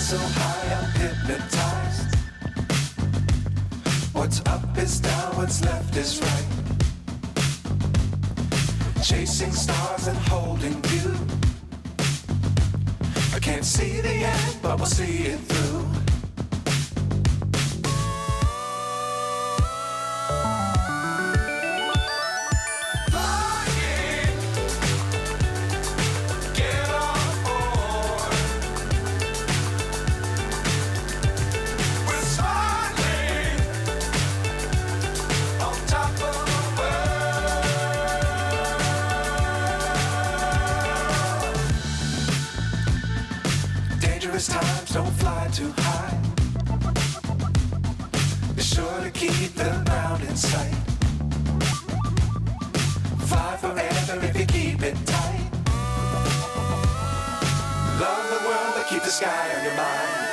so high I'm hypnotized. What's up is down, what's left is right. Chasing stars and holding you. I can't see the end, but we'll see it through. Times don't fly too high. Be sure to keep the ground in sight. Fly forever if you keep it tight. Love the world but keep the sky on your mind.